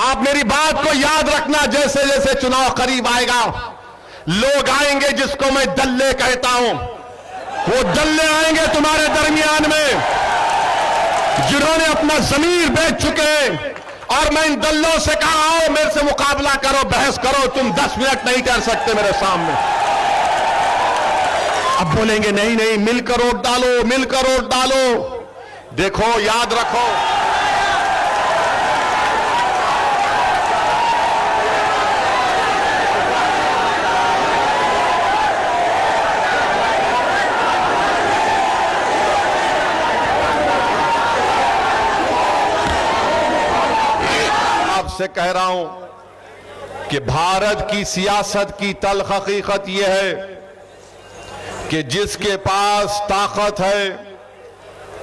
आप मेरी बात को याद रखना, जैसे जैसे चुनाव करीब आएगा लोग आएंगे जिसको मैं दल्ले कहता हूं, वो दल्ले आएंगे तुम्हारे दरमियान में जिन्होंने अपना जमीर बेच चुके। और मैं इन दल्लों से कहा, आओ मेरे से मुकाबला करो, बहस करो, तुम 10 मिनट नहीं कर सकते मेरे सामने। अब बोलेंगे नहीं नहीं, मिलकर वोट डालो, मिलकर वोट डालो। देखो, याद रखो, आपसे कह रहा हूं कि भारत की सियासत की तल्ख हकीकत यह है कि जिसके पास ताकत है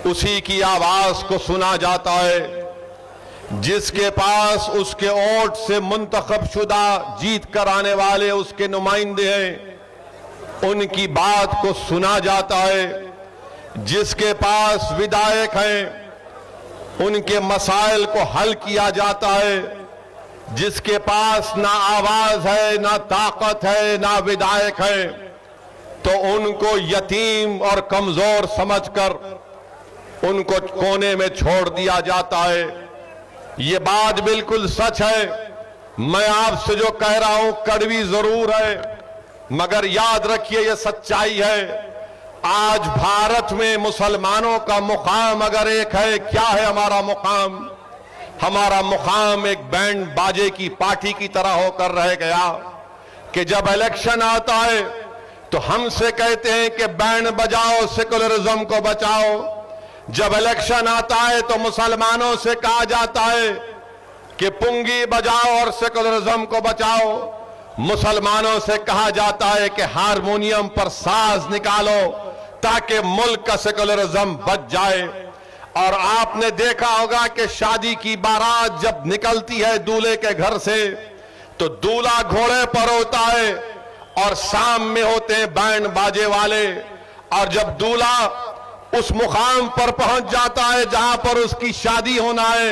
उसी की आवाज को सुना जाता है, जिसके पास उसके वोट से मुंतखब शुदा जीत कर आने वाले उसके नुमाइंदे हैं उनकी बात को सुना जाता है, जिसके पास विधायक हैं उनके मसाइल को हल किया जाता है, जिसके पास ना आवाज है, ना ताकत है, ना विधायक है, तो उनको यतीम और कमजोर समझकर उनको कोने में छोड़ दिया जाता है। ये बात बिल्कुल सच है। मैं आपसे जो कह रहा हूं कड़वी जरूर है, मगर याद रखिए ये सच्चाई है। आज भारत में मुसलमानों का मुकाम अगर एक है, क्या है हमारा मुकाम? हमारा मुकाम एक बैंड बाजे की पार्टी की तरह होकर रह गया कि जब इलेक्शन आता है तो हमसे कहते हैं कि बैंड बजाओ, सेकुलरिज्म को बचाओ। जब इलेक्शन आता है तो मुसलमानों से कहा जाता है कि पुंगी बजाओ और सेकुलरिज्म को बचाओ। मुसलमानों से कहा जाता है कि हारमोनियम पर साज निकालो ताकि मुल्क का सेकुलरिज्म बच जाए। और आपने देखा होगा कि शादी की बारात जब निकलती है दूल्हे के घर से तो दूल्हा घोड़े पर होता है और साम में होते हैं बैंड बाजे वाले। और जब दूल्हा उस मुकाम पर पहुंच जाता है जहां पर उसकी शादी होना है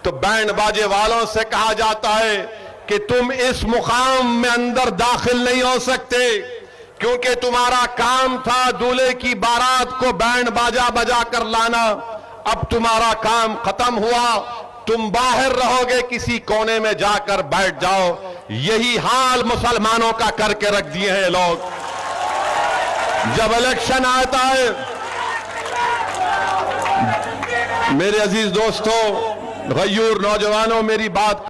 तो बैंड बाजे वालों से कहा जाता है कि तुम इस मुकाम में अंदर दाखिल नहीं हो सकते, क्योंकि तुम्हारा काम था दूल्हे की बारात को बैंड बाजा बजा कर लाना। अब तुम्हारा काम खत्म हुआ, तुम बाहर रहोगे, किसी कोने में जाकर बैठ जाओ। यही हाल मुसलमानों का करके रख दिए हैं लोग। जब इलेक्शन आता है, मेरे अजीज दोस्तों, गयूर नौजवानों, मेरी बात